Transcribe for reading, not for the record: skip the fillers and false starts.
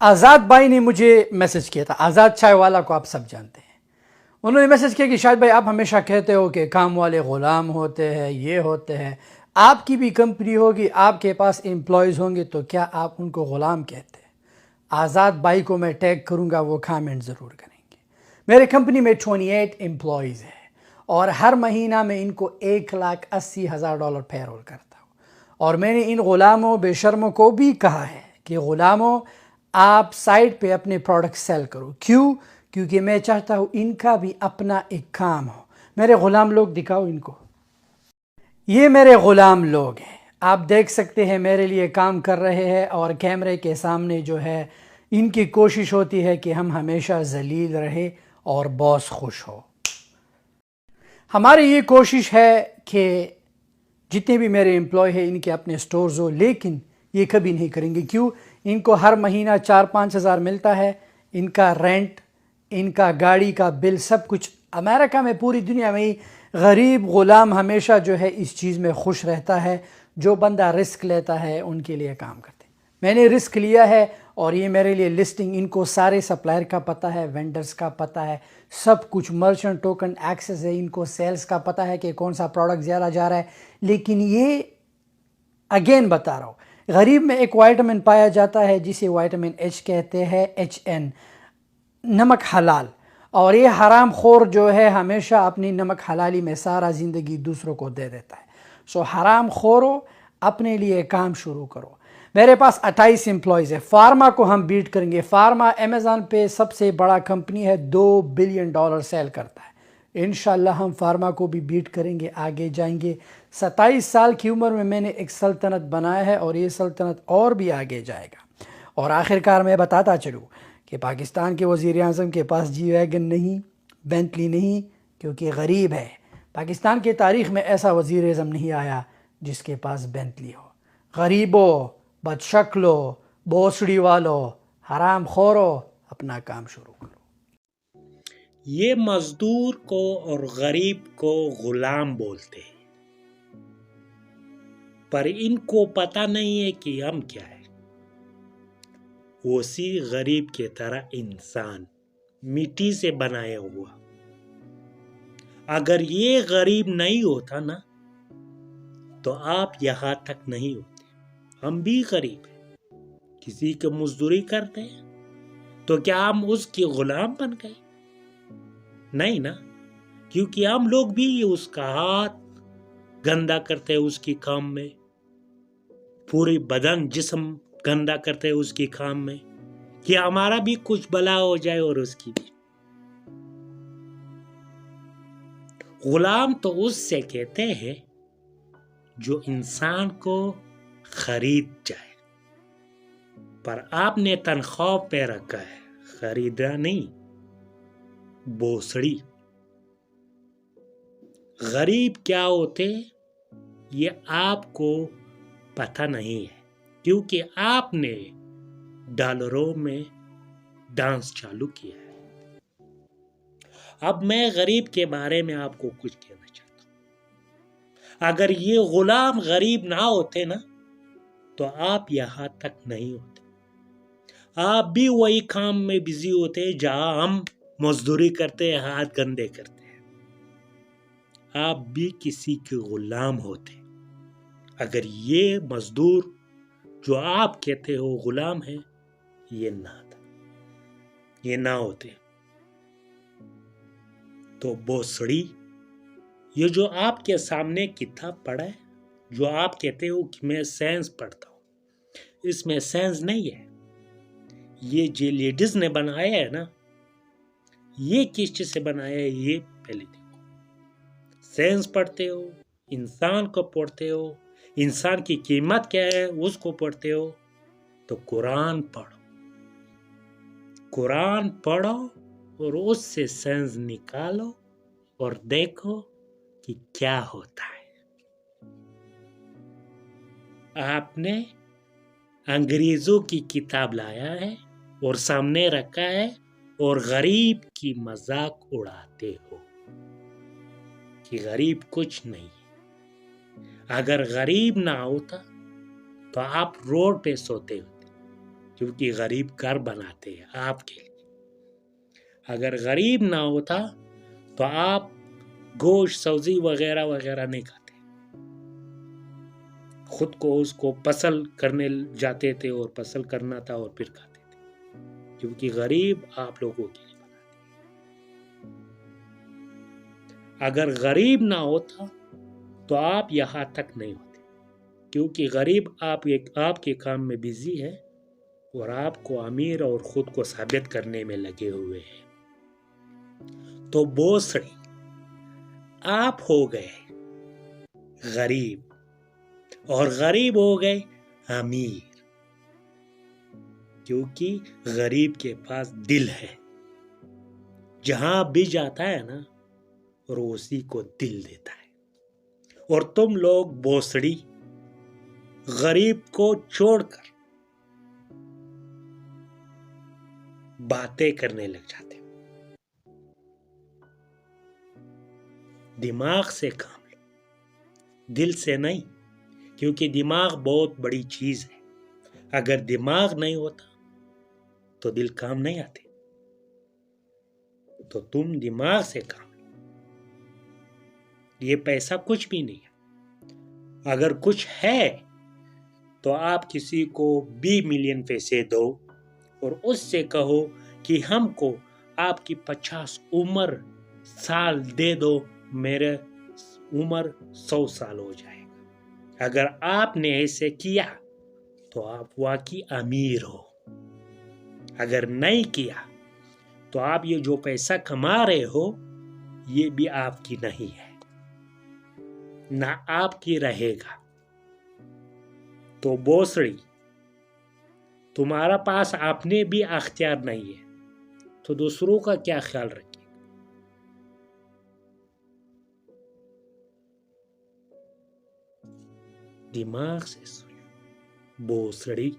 آزاد بھائی نے مجھے میسج کیا تھا، آزاد چائے والا کو آپ سب جانتے ہیں. انہوں نے میسج کیا کہ شاہد بھائی آپ ہمیشہ کہتے ہو کہ کام والے غلام ہوتے ہیں، یہ ہوتے ہیں. آپ کی بھی کمپنی ہوگی، آپ کے پاس امپلائیز ہوں گے، تو کیا آپ ان کو غلام کہتے ہیں؟ آزاد بھائی کو میں ٹیگ کروں گا، وہ کامنٹ ضرور کریں گے. میرے کمپنی میں 28 امپلائیز ہیں اور ہر مہینہ میں ان کو $1,80,000 پے رول کرتا ہوں. اور میں نے ان غلاموں بے شرموں کو بھی کہا ہے کہ غلاموں آپ سائٹ پہ اپنے پروڈکٹ سیل کرو. کیوں؟ کیونکہ میں چاہتا ہوں ان کا بھی اپنا ایک کام ہو. میرے غلام لوگ دکھاؤ ان کو، یہ میرے غلام لوگ ہیں. آپ دیکھ سکتے ہیں میرے لیے کام کر رہے ہیں اور کیمرے کے سامنے جو ہے ان کی کوشش ہوتی ہے کہ ہم ہمیشہ ذلیل رہے اور باس خوش ہو. ہماری یہ کوشش ہے کہ جتنے بھی میرے امپلائی ہیں ان کے اپنے سٹورز ہو، لیکن یہ کبھی نہیں کریں گے. کیوں؟ ان کو ہر مہینہ 4-5 ہزار ملتا ہے، ان کا رینٹ، ان کا گاڑی کا بل، سب کچھ. امریکہ میں، پوری دنیا میں غریب غلام ہمیشہ جو ہے اس چیز میں خوش رہتا ہے. جو بندہ رسک لیتا ہے ان کے لیے کام کرتے ہیں. میں نے رسک لیا ہے اور یہ میرے لیے لسٹنگ، ان کو سارے سپلائر کا پتہ ہے، وینڈرز کا پتہ ہے، سب کچھ. مرچنٹ ٹوکن ایکسس ہے، ان کو سیلز کا پتہ ہے کہ کون سا پروڈکٹ زیادہ جا رہا ہے. لیکن یہ اگین بتا رہا ہوں، غریب میں ایک وائٹامن پایا جاتا ہے جسے وائٹامن ایچ کہتے ہیں، HN، نمک حلال. اور یہ حرام خور جو ہے ہمیشہ اپنی نمک حلالی میں سارا زندگی دوسروں کو دے دیتا ہے. سو حرام خورو، اپنے لیے کام شروع کرو. میرے پاس 28 امپلائیز ہے. فارما کو ہم بیٹ کریں گے. فارما امیزون پہ سب سے بڑا کمپنی ہے، $2 بلین سیل کرتا ہے. انشاءاللہ ہم فارما کو بھی بیٹ کریں گے، آگے جائیں گے. 27 سال کی عمر میں نے ایک سلطنت بنایا ہے اور یہ سلطنت اور بھی آگے جائے گا. اور آخرکار میں بتاتا چلوں کہ پاکستان کے وزیر اعظم کے پاس جی ویگن نہیں، بینٹلی نہیں، کیونکہ غریب ہے. پاکستان کی تاریخ میں ایسا وزیر اعظم نہیں آیا جس کے پاس بینٹلی ہو. غریبوں، بد شکلو، بوسڑی والو، حرام خورو، اپنا کام شروع کرو. یہ مزدور کو اور غریب کو غلام بولتے ہیں، پر ان کو پتہ نہیں ہے کہ ہم کیا ہے. اسی غریب کی طرح انسان مٹی سے بنایا ہوا. اگر یہ غریب نہیں ہوتا نا تو آپ یہاں تک نہیں ہوتے. ہم بھی غریب ہیں، کسی کی مزدوری کرتے ہیں تو کیا ہم اس کی غلام بن گئے؟ نہیں نا، کیونکہ ہم لوگ بھی اس کا ہاتھ گندا کرتے ہیں اس کی کام میں، پوری بدن جسم گندا کرتے ہیں اس کی کام میں، کہ ہمارا بھی کچھ بلا ہو جائے اور اس کی بھی. غلام تو اس سے کہتے ہیں جو انسان کو خرید جائے، پر آپ نے تنخواہ پہ رکھا ہے، خریدا نہیں. بوسڑی. غریب کیا ہوتے یہ آپ کو پتہ نہیں ہے، کیونکہ آپ نے ڈالروں میں ڈانس چالو کیا ہے. اب میں غریب کے بارے میں آپ کو کچھ کہنا چاہتا ہوں. اگر یہ غلام غریب نہ ہوتے نا تو آپ یہاں تک نہیں ہوتے. آپ بھی وہی کام میں بزی ہوتے جہاں ہم مزدوری کرتے ہیں، ہاتھ گندے کرتے ہیں. آپ بھی کسی کے غلام ہوتے اگر یہ مزدور جو آپ کہتے ہو غلام ہے یہ نہ ہوتے. تو بوسڑی، یہ جو آپ کے سامنے کتاب پڑھا ہے، جو آپ کہتے ہو کہ میں سائنس پڑھتا ہوں، اس میں سائنس نہیں ہے. یہ جو لیڈیز نے بنایا ہے نا، یہ کس چیز سے بنایا ہے یہ پہلے دیکھو. سائنس پڑھتے ہو، انسان کو پڑھتے ہو، انسان کی قیمت کیا ہے اس کو پڑھتے ہو، تو قرآن پڑھو. قرآن پڑھو اور اس سے سائنس نکالو اور دیکھو کہ کیا ہوتا ہے. آپ نے انگریزوں کی کتاب لایا ہے اور سامنے رکھا ہے اور غریب کی مذاق اڑاتے ہو کہ غریب کچھ نہیں. اگر غریب نہ ہوتا تو آپ روڈ پہ سوتے ہوتے. کیونکہ غریب گھر بناتے ہیں آپ کے لیے. اگر غریب نہ ہوتا تو آپ گوشت سبزی وغیرہ وغیرہ نہیں کھاتے, خود کو اس کو پسل کرنے جاتے تھے اور پسل کرنا تھا اور پھر کھاتے تھے, کیونکہ غریب آپ لوگوں کے لیے بناتے. اگر غریب نہ ہوتا تو آپ یہاں تک نہیں ہوتے, کیونکہ غریب آپ کے کام میں بزی ہے اور آپ کو امیر اور خود کو ثابت کرنے میں لگے ہوئے ہیں. تو بوسڑی آپ ہو گئے غریب اور غریب ہو گئے امیر, کیونکہ غریب کے پاس دل ہے, جہاں بھی جاتا ہے نا اور اسی کو دل دیتا ہے. اور تم لوگ بوسڑی غریب کو چھوڑ کر باتیں کرنے لگ جاتے ہو. دماغ سے کام لو, دل سے نہیں, کیونکہ دماغ بہت بڑی چیز ہے. اگر دماغ نہیں ہوتا تو دل کام نہیں آتے. تو تم دماغ سے کام لو. یہ پیسہ کچھ بھی نہیں ہے. اگر کچھ ہے تو آپ کسی کو 20 ملین پیسے دو اور اس سے کہو کہ ہم کو آپ کی 50 عمر سال دے دو, میرے عمر 100 سال ہو جائے گا. اگر آپ نے ایسے کیا تو آپ واقعی امیر ہو. اگر نہیں کیا تو آپ یہ جو پیسہ کما رہے ہو یہ بھی آپ کی نہیں ہے, نہ آپ کی رہے گا. تو بوسڑی تمہارا پاس اپنے بھی اختیار نہیں ہے تو دوسروں کا کیا خیال رکھے. دماغ سے سوچو بوسڑی.